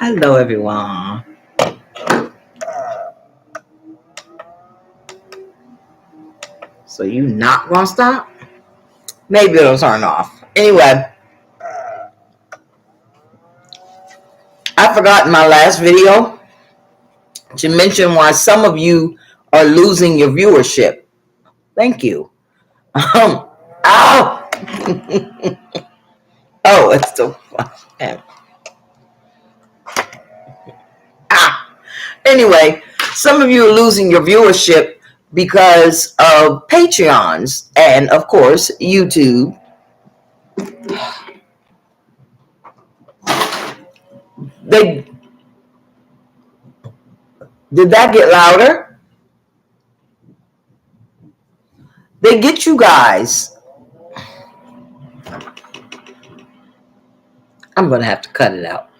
Hello, everyone. So you not gonna stop? Maybe it'll turn off. Anyway, I forgot in my last video to mention why some of you are losing your viewership. Thank you. Ow! Oh, it's so fun. Ah. Anyway, some of you are losing your viewership because of Patreons and, of course, YouTube. They did that get louder? They get you guys. I'm gonna have to cut it out.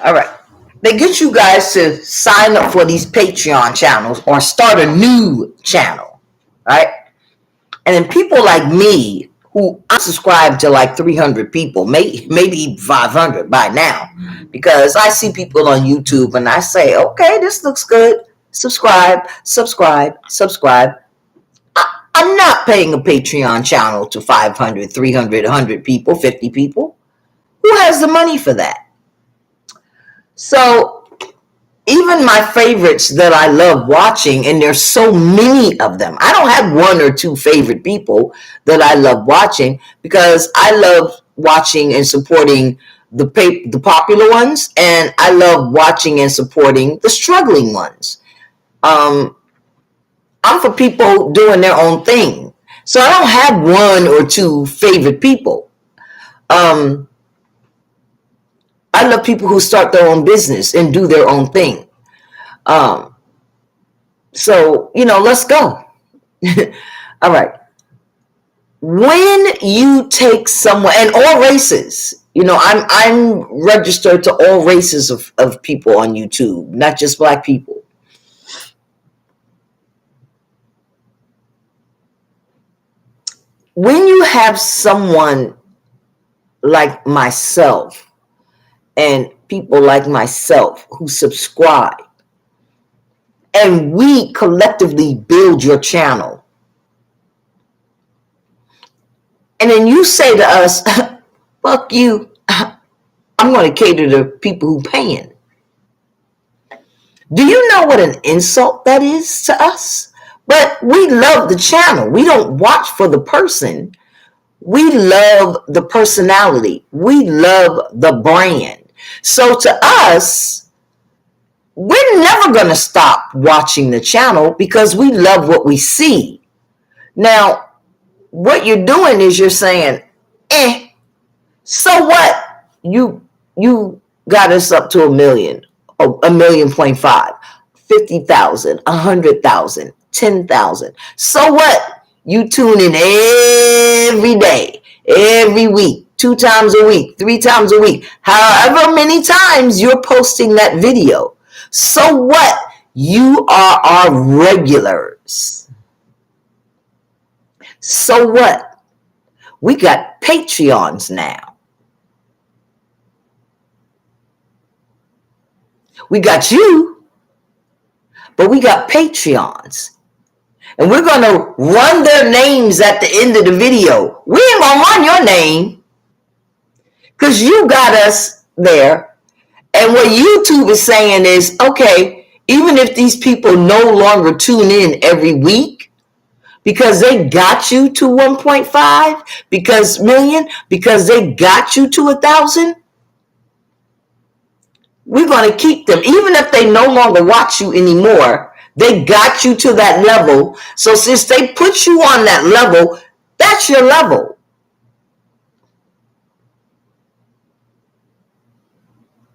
All right. They get you guys to sign up for these Patreon channels or start a new channel, right? And then people like me, who I subscribe to like 300 people, maybe 500 by now, because I see people on YouTube and I say, okay, this looks good. Subscribe, subscribe, subscribe. I'm not paying a Patreon channel to 500, 300, 100 people, 50 people. Who has the money for that? So even my favorites that I love watching, and there's so many of them. I don't have one or two favorite people that I love watching because I love watching and supporting the popular ones, and I love watching and supporting the struggling ones. I'm for people doing their own thing. So I don't have one or two favorite people. I love people who start their own business and do their own thing. So, let's go. All right. When you take someone, and all races, I'm registered to all races of people on YouTube, not just Black people. When you have someone like myself and people like myself who subscribe, and we collectively build your channel, and then you say to us, fuck you, I'm going to cater to people who paying. Do you know what an insult that is to us? But we love the channel. We don't watch for the person. We love the personality. We love the brand. So to us, we're never going to stop watching the channel because we love what we see. Now, what you're doing is you're saying, so what? You got us up to 1 million, 1.5 million, 50,000, 100,000, 10,000. So what? You tune in every day, every week, 2 times a week, 3 times a week, however many times you're posting that video. So what? You are our regulars. So what? We got Patreons now. We got you, but we got Patreons. And we're going to run their names at the end of the video. We ain't going to run your name because you got us there. And what YouTube is saying is, okay, even if these people no longer tune in every week because they got you to 1.5 million, because they got you to 1,000, we're going to keep them. Even if they no longer watch you anymore, they got you to that level. So since they put you on that level, that's your level.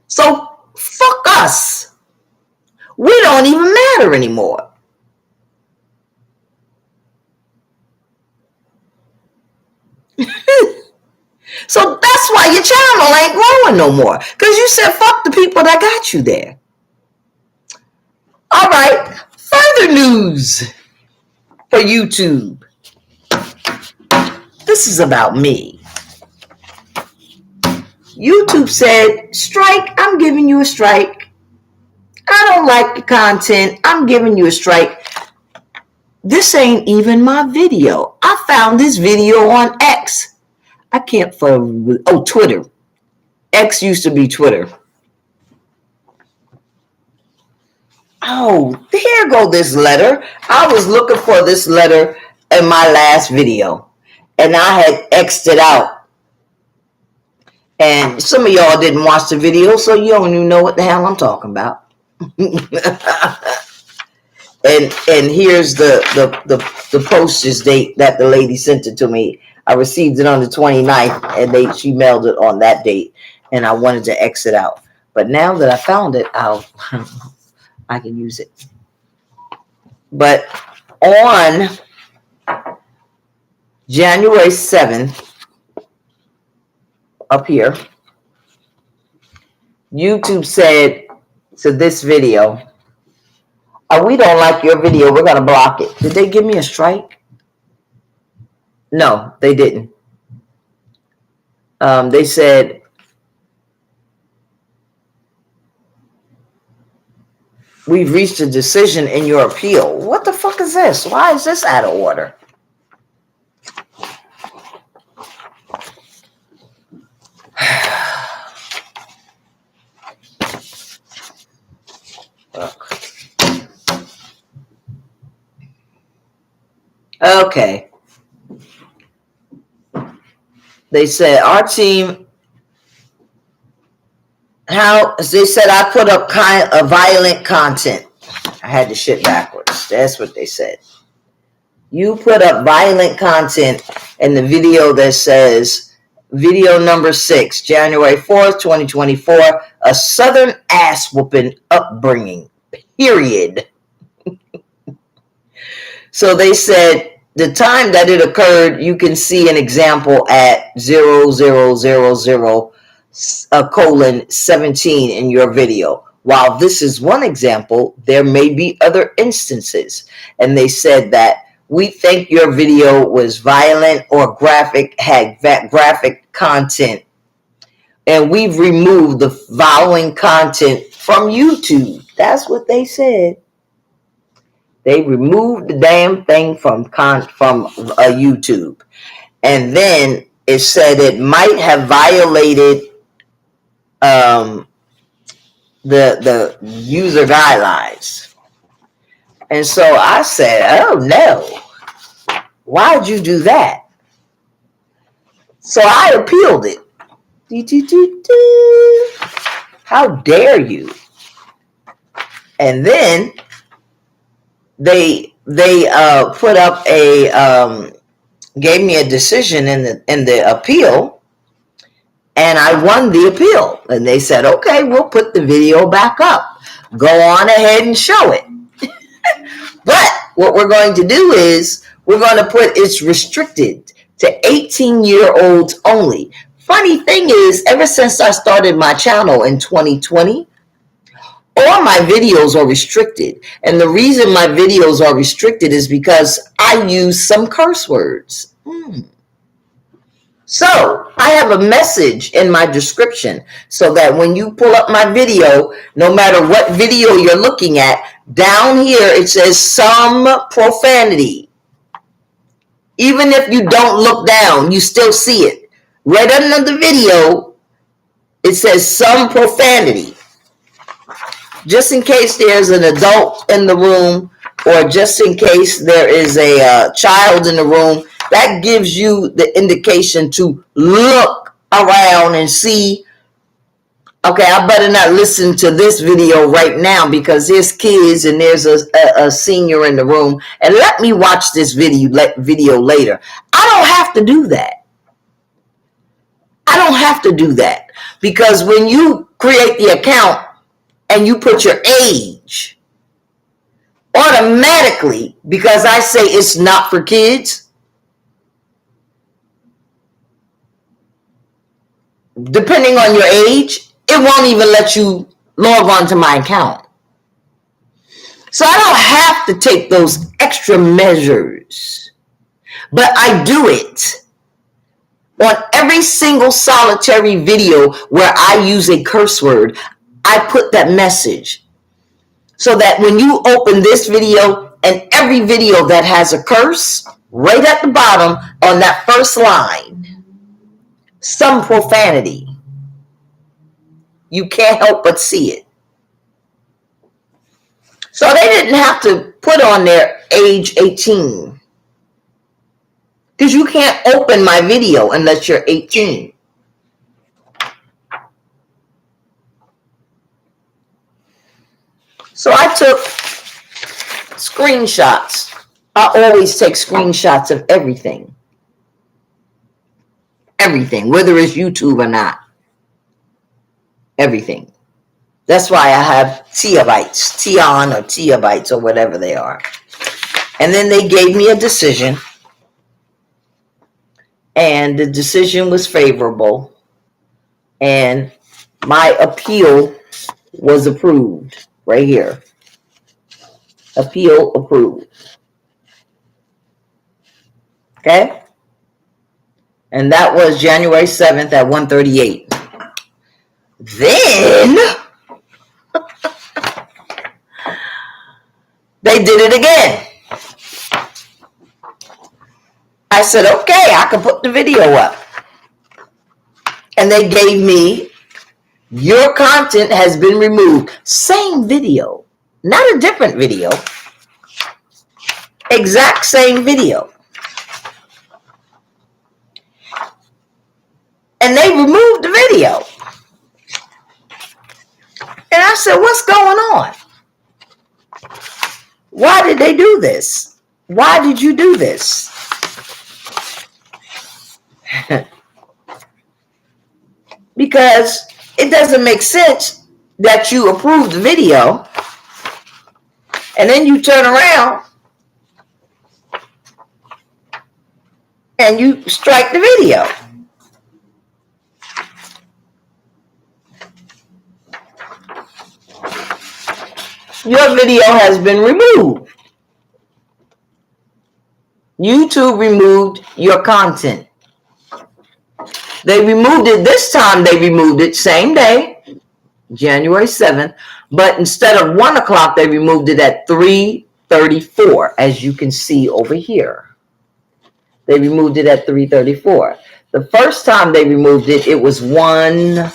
So fuck us. we don't even matter anymore. So that's why your channel ain't growing no more. Because you said, fuck the people that got you there. All right. Further news for YouTube. This is about me. YouTube said, strike, I'm giving you a strike. I don't like the content. I'm giving you a strike. This ain't even my video. I found this video on X. I can't find, Twitter. X used to be Twitter. Oh, here go this letter. I was looking for this letter in my last video, and I had X'd it out. And some of y'all didn't watch the video, so you don't even know what the hell I'm talking about. And here's the postage date that the lady sent it to me. I received it on the 29th, and she mailed it on that date, and I wanted to exit out. But now that I found it, I can use it. But on January 7th, up here, YouTube said to this video, we don't like your video, we're going to block it. Did they give me a strike? No, they didn't. They said, we've reached a decision in your appeal. What the fuck is this? Why is this out of order? Okay. They said our team, they said I put up violent content. I had the shit backwards. That's what they said. You put up violent content in the video that says video number 6, January 4th, 2024, a Southern ass whooping upbringing, period. So they said the time that it occurred, you can see an example at 0000:17 in your video. While this is one example, there may be other instances. And they said that we think your video was violent or graphic, had graphic content. And we've removed the following content from YouTube. That's what they said. They removed the damn thing from YouTube. And then it said it might have violated the user guidelines. And so I said, oh no, why'd you do that? So I appealed it. How dare you? And then they put up gave me a decision in the appeal, and I won the appeal. And they said, okay, we'll put the video back up. Go on ahead and show it. But what we're going to do is we're going to put it's restricted to 18-year-olds only. Funny thing is, ever since I started my channel in 2020, all my videos are restricted. And the reason my videos are restricted is because I use some curse words. So I have a message in my description so that when you pull up my video, no matter what video you're looking at, down here it says some profanity. Even if you don't look down, you still see it. Right under the video, it says some profanity. Just in case there's an adult in the room, or just in case there is a child in the room, that gives you the indication to look around and see, okay, I better not listen to this video right now because there's kids and there's a senior in the room, and let me watch this video later. I don't have to do that. I don't have to do that because when you create the account and you put your age, automatically, because I say it's not for kids, depending on your age, it won't even let you log on to my account. So I don't have to take those extra measures, but I do it on every single solitary video where I use a curse word. I put that message so that when you open this video and every video that has a curse, right at the bottom on that first line, some profanity, you can't help but see it. So they didn't have to put on their age 18, because you can't open my video unless you're 18. So I took screenshots. I always take screenshots of everything. Everything, whether it's YouTube or not. Everything. That's why I have terabytes, tion or terabytes or whatever they are. And then they gave me a decision. And the decision was favorable. And my appeal was approved. Right here. Appeal approved. Okay? And that was January 7th at 1:38. Then they did it again. I said, okay, I can put the video up. And they gave me, your content has been removed. Same video. Not a different video. Exact same video. And they removed the video. And I said, what's going on? Why did they do this? Why did you do this? Because it doesn't make sense that you approve the video and then you turn around and you strike the video. Your video has been removed. YouTube removed your content. They removed it this time. They removed it same day, January 7th. But instead of 1 o'clock, they removed it at 3:34, as you can see over here. They removed it at 3:34. The first time they removed it, it was 1.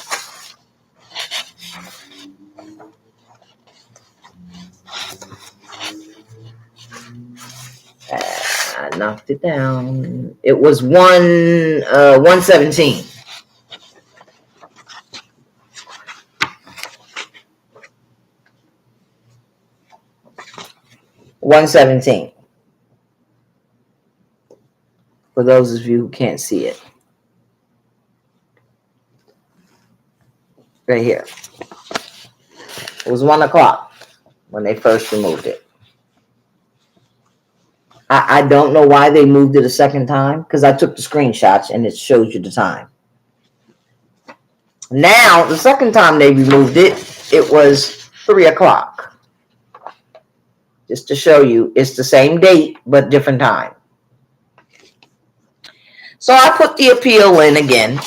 I knocked it down. It was 117. For those of you who can't see it. Right here. It was 1 o'clock when they first removed it. I don't know why they moved it a second time, because I took the screenshots and it shows you the time. Now, the second time they removed it, it was 3 o'clock. Just to show you, it's the same date, but different time. So I put the appeal in again.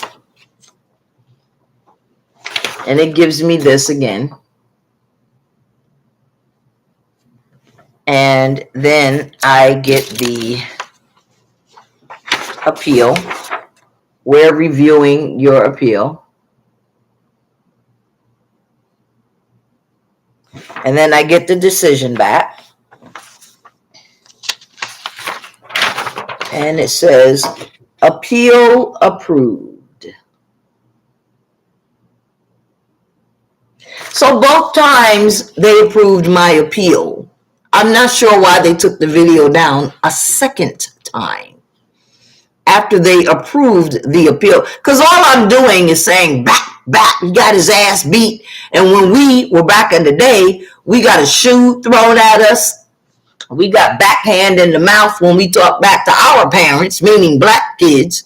And it gives me this again. And then I get the appeal. We're reviewing your appeal. And then I get the decision back. And it says, appeal approved. So both times they approved my appeal. I'm not sure why they took the video down a second time after they approved the appeal. Because all I'm doing is saying, back, he got his ass beat. And when we were back in the day, we got a shoe thrown at us. We got backhand in the mouth when we talk back to our parents, meaning black kids.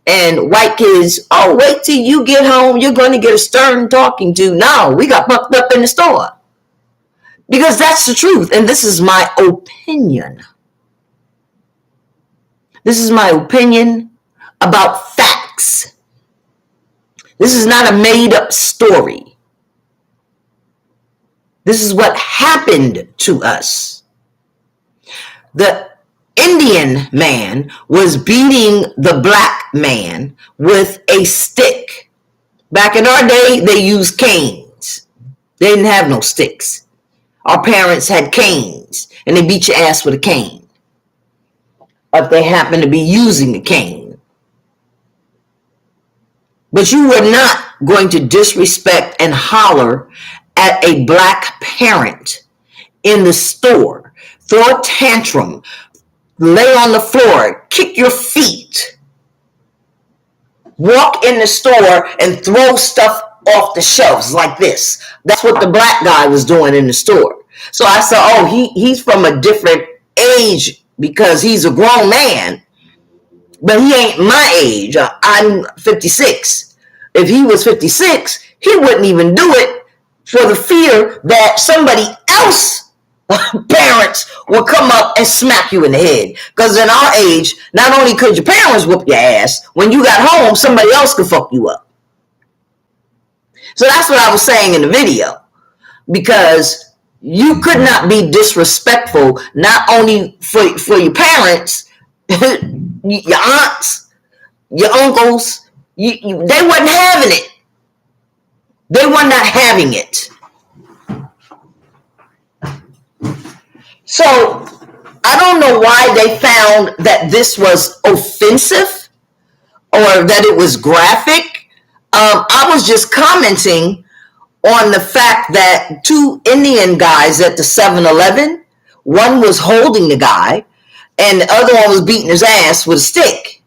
And white kids, oh, wait till you get home, you're going to get a stern talking to. No, we got bucked up in the store. Because that's the truth. And this is my opinion. This is my opinion about facts. This is not a made-up story. This is what happened to us. The Indian man was beating the black man with a stick. Back in our day, they used canes. They didn't have no sticks. Our parents had canes, and they beat your ass with a cane. If they happened to be using a cane. But you were not going to disrespect and holler at a black parent in the store. Throw a tantrum. Lay on the floor, kick your feet, walk in the store and throw stuff off the shelves like this. That's what the black guy was doing in the store. So I said, oh, he's from a different age because he's a grown man, but he ain't my age. I'm 56. If he was 56, he wouldn't even do it for the fear that somebody else parents will come up and smack you in the head. Because in our age, not only could your parents whoop your ass, when you got home, somebody else could fuck you up. So that's what I was saying in the video. Because you could not be disrespectful, not only for your parents, your aunts, your uncles. They wasn't having it. They were not having it. So, I don't know why they found that this was offensive or that it was graphic. I was just commenting on the fact that two Indian guys at the 7-Eleven, one was holding the guy and the other one was beating his ass with a stick.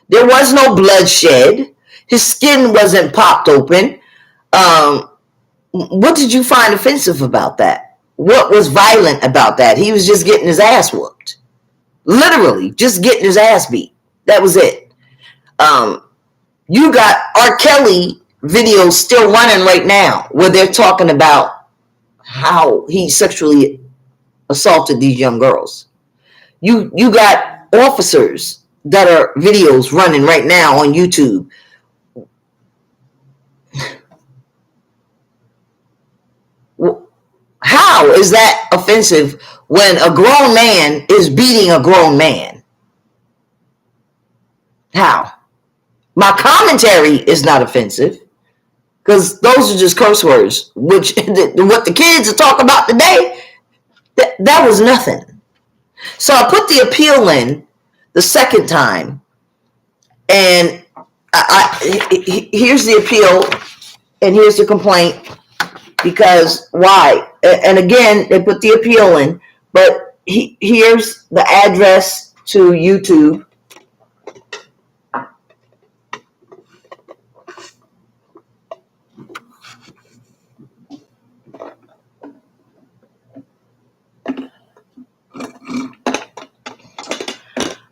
There was no bloodshed. His skin wasn't popped open. What did you find offensive about that? What was violent about that? He was just getting his ass whooped. Literally, just getting his ass beat. That was it. You got R. Kelly videos still running right now where they're talking about how he sexually assaulted these young girls. You got officers that are videos running right now on YouTube. How is that offensive when a grown man is beating a grown man? How? My commentary is not offensive because those are just curse words, which what the kids are talking about today, that was nothing. So I put the appeal in the second time, and here's the appeal, and here's the complaint. Because why? And again, they put the appeal in, but here's the address to YouTube.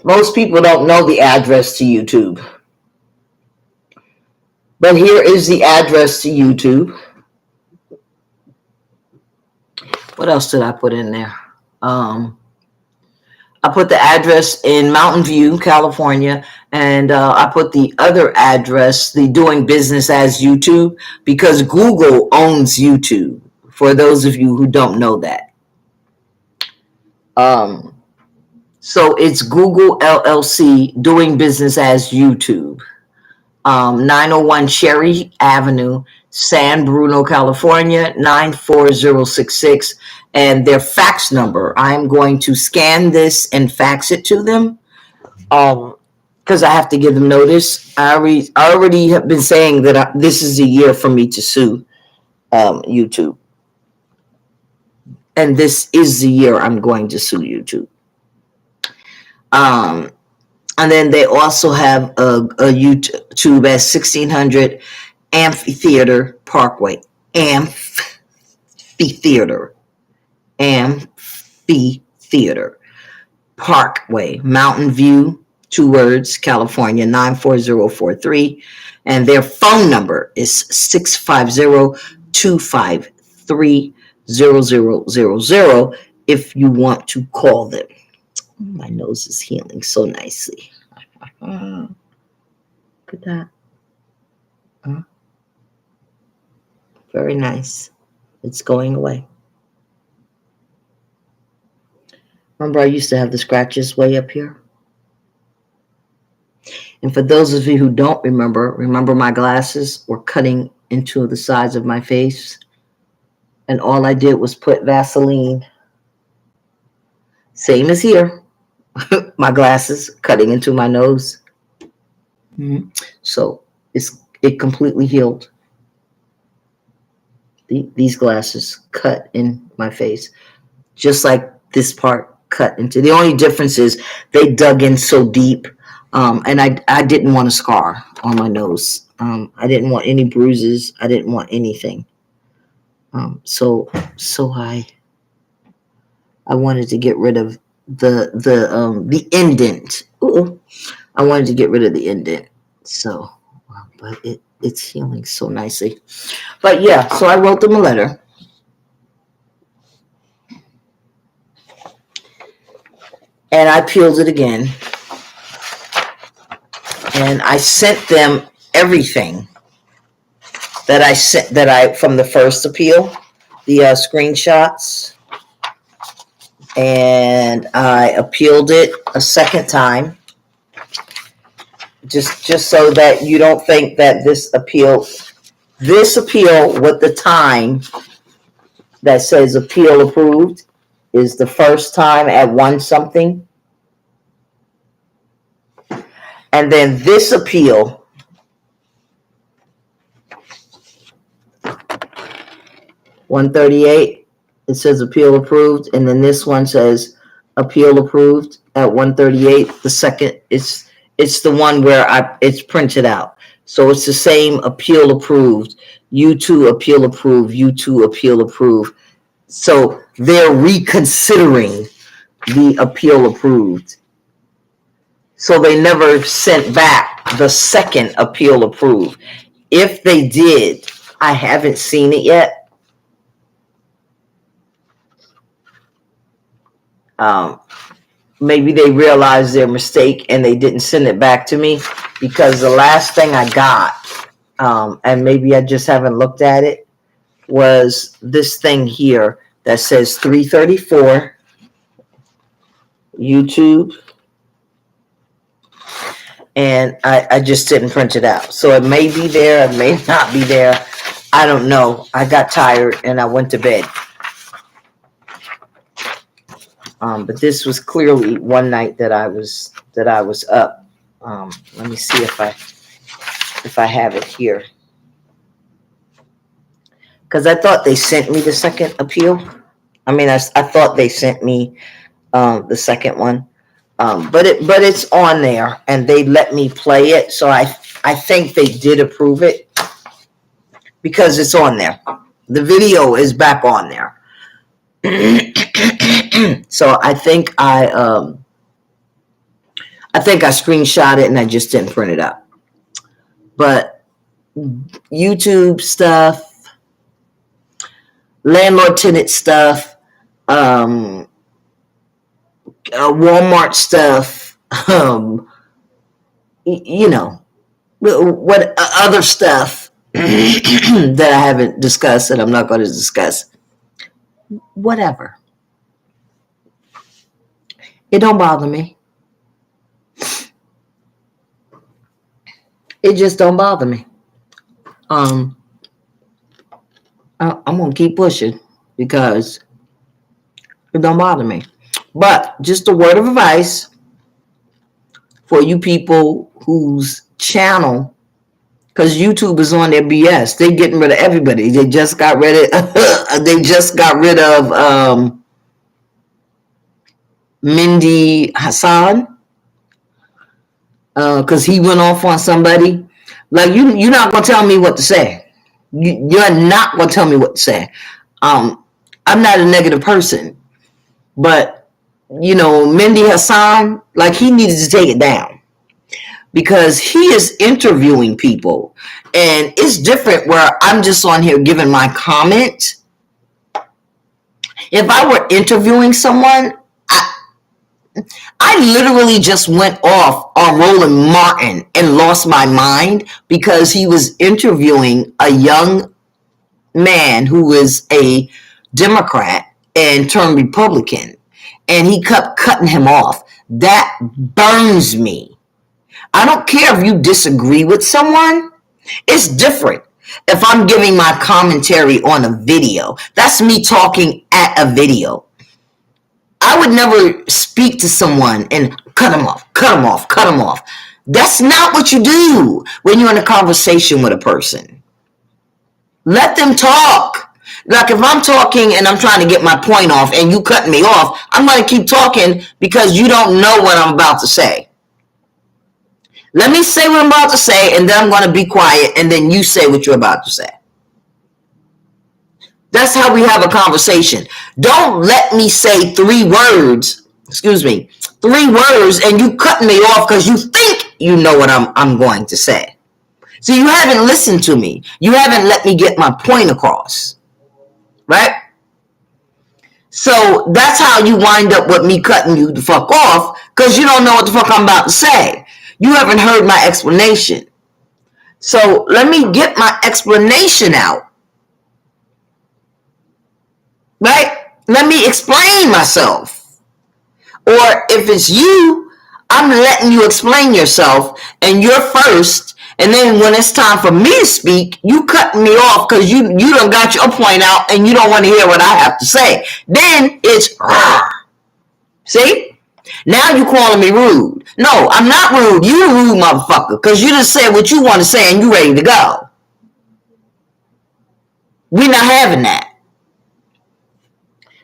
Most people don't know the address to YouTube. But here is the address to YouTube. What else did I put in there? I put the address in Mountain View, California, and I put the other address, the Doing Business as YouTube, because Google owns YouTube, for those of you who don't know that. So it's Google LLC, Doing Business as YouTube. 901 Cherry Avenue, San Bruno, California, 94066, and their fax number. I'm going to scan this and fax it to them because I have to give them notice. I already have been saying that this is a year for me to sue YouTube. And this is the year I'm going to sue YouTube. And then they also have a YouTube as 1600 Amphitheater Parkway. Amphitheater. Theater, Parkway, Mountain View, 2 words, California, 94043. And their phone number is 650-253-0000 if you want to call them. My nose is healing so nicely. Look at that. Very nice. It's going away. Remember, I used to have the scratches way up here. And for those of you who don't remember my glasses were cutting into the sides of my face. And all I did was put Vaseline. Same as here. My glasses cutting into my nose. So it completely healed. These glasses cut in my face. Just like this part cut into. The only difference is they dug in so deep. And I didn't want a scar on my nose. I didn't want any bruises. I didn't want anything. So I wanted to get rid of the indent. I wanted to get rid of the indent. So, but it's healing so nicely. But yeah, so I wrote them a letter. And I peeled it again. And I sent them everything that I from the first appeal, the screenshots. And I appealed it a second time. Just so that you don't think that this appeal with the time that says appeal approved is the first time at 1 something. And then this appeal, $138, it says appeal approved. And then this one says appeal approved at $138. The second, it's the one where it's printed out. So it's the same appeal approved. U2 appeal approved. U2 appeal approved. So they're reconsidering the appeal approved. So they never sent back the second appeal approved. If they did, I haven't seen it yet. Maybe they realized their mistake and they didn't send it back to me, because the last thing I got, and maybe I just haven't looked at it, was this thing here that says 334 YouTube. And I just didn't print it out. So it may be there, it may not be there. I don't know. I got tired and I went to bed. But this was clearly one night that I was up. Let me see if I have it here. Because I thought they sent me the second appeal. I mean, I thought they sent me the second one. But it's on there and they let me play it. So I think they did approve it because it's on there. The video is back on there. So I think I screenshot it and I just didn't print it out. But YouTube stuff, landlord tenant stuff, Walmart stuff, you know, what other stuff that I haven't discussed that I'm not going to discuss. Whatever. It don't bother me. It just don't bother me. I'm going to keep pushing because it don't bother me. But just a word of advice for you people whose channel, because YouTube is on their BS. They're getting rid of everybody. They just got rid of Mindy Hassan because he went off on somebody. Like you're not gonna tell me what to say. You're not gonna tell me what to say. I'm not a negative person, but Mehdi Hassan, like he needed to take it down because he is interviewing people, and it's different where I'm just on here giving my comment. If I were interviewing someone, I literally just went off on Roland Martin and lost my mind because he was interviewing a young man who was a Democrat and turned Republican, and he kept cutting him off. That burns me. I don't care if you disagree with someone. It's different. If I'm giving my commentary on a video, that's me talking at a video. I would never speak to someone and cut them off, cut them off, cut them off. That's not what you do when you're in a conversation with a person. Let them talk. Like if I'm talking and I'm trying to get my point off and you cut me off, I'm going to keep talking because you don't know what I'm about to say. Let me say what I'm about to say, and then I'm going to be quiet, and then you say what you're about to say. That's how we have a conversation. Don't let me say three words, and you cut me off because you think you know what I'm going to say. So you haven't listened to me. You haven't let me get my point across. Right? So that's how you wind up with me cutting you the fuck off because you don't know what the fuck I'm about to say. You haven't heard my explanation. So let me get my explanation out. Right? Let me explain myself. Or if it's you, I'm letting you explain yourself and you're first. And then when it's time for me to speak, you cut me off because you done got your point out and you don't want to hear what I have to say. Then it's, see? Now you calling me rude. No, I'm not rude. You a rude motherfucker because you just said what you want to say and you ready to go. We're not having that.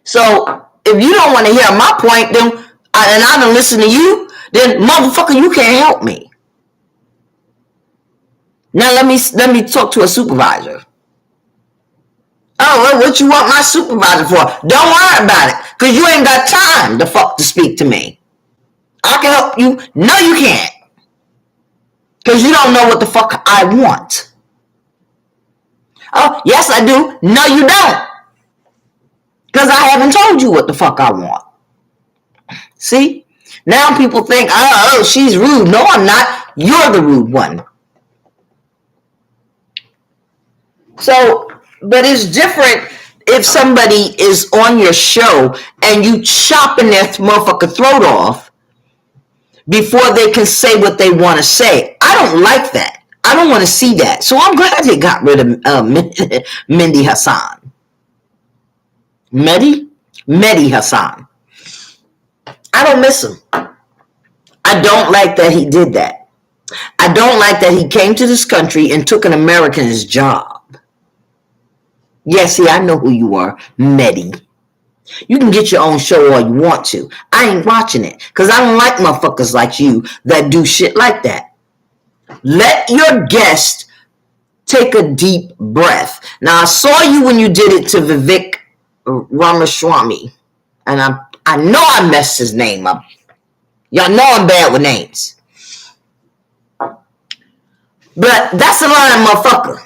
So if you don't want to hear my point, then and I don't listen to you, then motherfucker, you can't help me. Now let me talk to a supervisor. Oh, well, what you want my supervisor for? Don't worry about it, because you ain't got time to speak to me. I can help you. No, you can't. Because you don't know what the fuck I want. Oh, yes, I do. No, you don't. Because I haven't told you what the fuck I want. See? Now people think, oh, she's rude. No, I'm not. You're the rude one. So, but it's different if somebody is on your show and you chopping their motherfucker throat off before they can say what they want to say. I don't like that. I don't want to see that. So I'm glad they got rid of Mehdi Hassan. Mehdi Hassan. I don't miss him. I don't like that he did that. I don't like that he came to this country and took an American's job. Yeah, see, I know who you are, Mehdi. You can get your own show all you want to. I ain't watching it because I don't like motherfuckers like you that do shit like that. Let your guest take a deep breath. Now, I saw you when you did it to Vivek Ramaswamy, and I know I messed his name up. Y'all know I'm bad with names. But that's a lying motherfucker.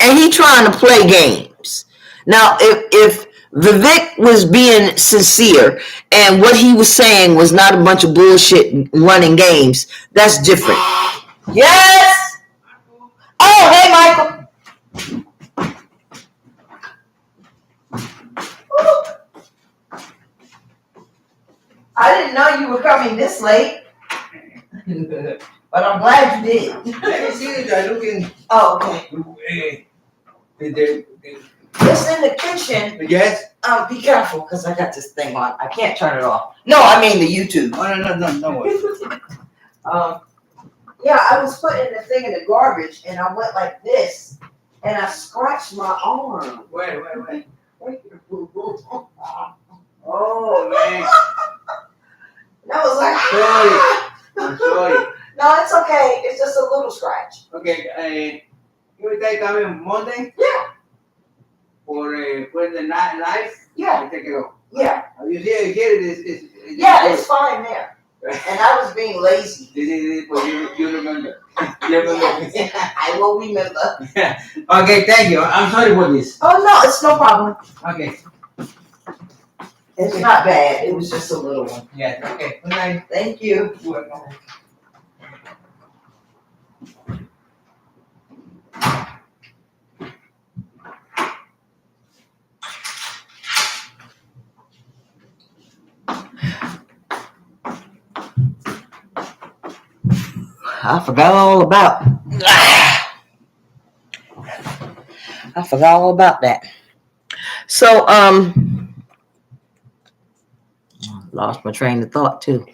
And he trying to play games. Now, if Vivek was being sincere and what he was saying was not a bunch of bullshit running games, that's different. Yes! Oh, hey, Michael. I didn't know you were coming this late. But I'm glad you did. Oh, okay. It's in the kitchen. Yes? Be careful, because I got this thing on. I can't turn it off. No, I mean the YouTube. Oh, no worries. Yeah, I was putting the thing in the garbage, and I went like this, and I scratched my arm. Wait. Right here. Oh, man. And I was like, I'm sorry. No, it's okay. It's just a little scratch. Okay, you will take coming Monday? Yeah. for the life. Yeah. Take it off. Yeah. You see, it's Yeah, it's fine there. And I was being lazy. You remember. You remember. I will remember. Okay, thank you. I'm sorry for this. Oh, no, it's no problem. Okay. It's not bad. It was just a little one. Yeah, okay. Good night. Thank you. You're welcome. I forgot all about. I forgot all about that. So, lost my train of thought too.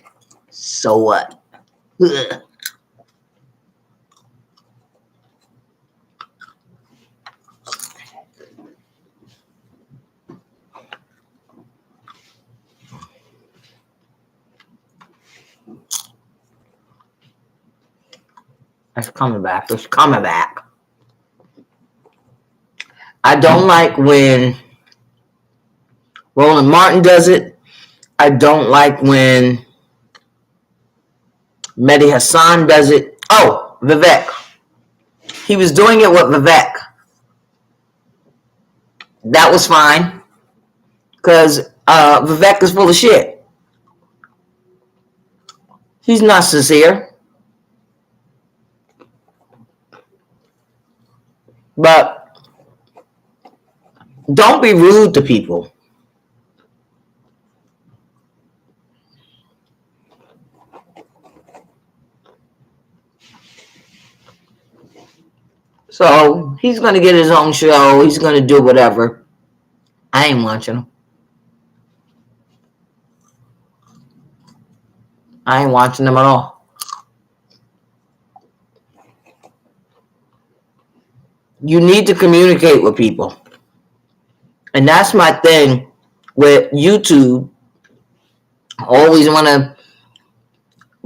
So what? Ugh. It's coming back. It's coming back. I don't like when Roland Martin does it. I don't like when Mehdi Hassan does it. Oh, Vivek. He was doing it with Vivek. That was fine. Because Vivek is full of shit. He's not sincere. But don't be rude to people. So he's going to get his own show. He's going to do whatever. I ain't watching him. I ain't watching them at all. You need to communicate with people. And that's my thing with YouTube. I always want to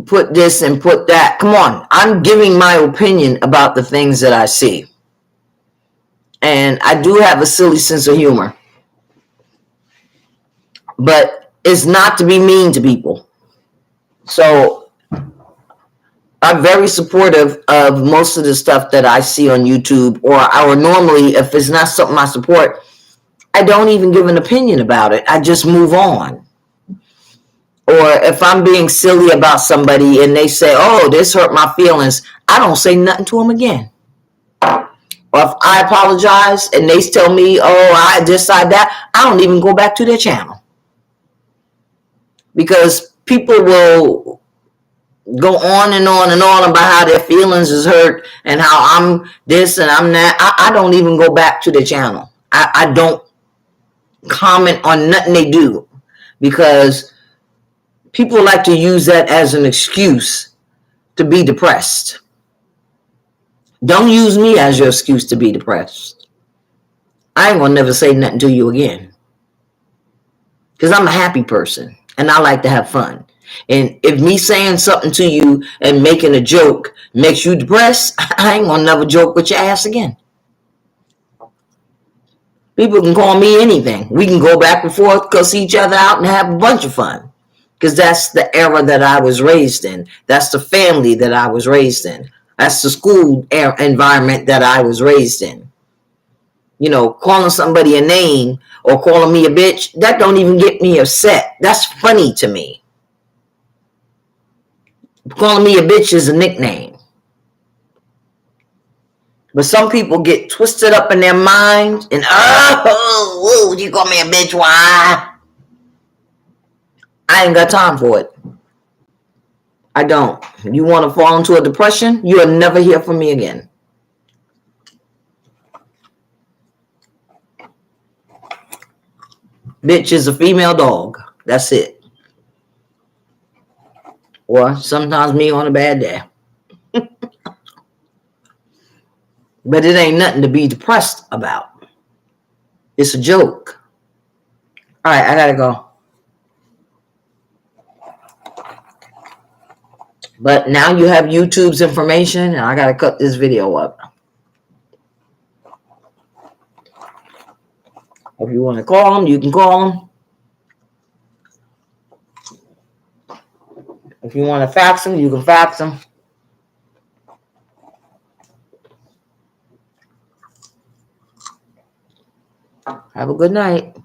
put this and put that. Come on. I'm giving my opinion about the things that I see. And I do have a silly sense of humor. But it's not to be mean to people. So I'm very supportive of most of the stuff that I see on YouTube, or normally, if it's not something I support, I don't even give an opinion about it. I just move on. Or if I'm being silly about somebody and they say, oh, this hurt my feelings, I don't say nothing to them again. Or if I apologize and they tell me, oh, I decide that, I don't even go back to their channel. Because people will go on and on and on about how their feelings is hurt and how I'm this and I'm that. I don't even go back to their channel. I don't comment on nothing they do, because people like to use that as an excuse to be depressed. Don't use me as your excuse to be depressed. I ain't gonna never say nothing to you again, because I'm a happy person and I like to have fun. And if me saying something to you and making a joke makes you depressed, I ain't gonna never joke with your ass again. People can call me anything. We can go back and forth, cuss each other out, and have a bunch of fun. Because that's the era that I was raised in. That's the family that I was raised in. That's the school environment that I was raised in. You know, calling somebody a name or calling me a bitch, that don't even get me upset. That's funny to me. Calling me a bitch is a nickname. But some people get twisted up in their mind and, oh, you call me a bitch, why? I ain't got time for it. I don't. You want to fall into a depression, you'll never hear from me again. Bitch is a female dog. That's it. Or sometimes me on a bad day. But it ain't nothing to be depressed about. It's a joke. All right, I gotta go. But now you have YouTube's information, and I gotta cut this video up. If you want to call them, you can call them. If you want to fax them, you can fax them. Have a good night.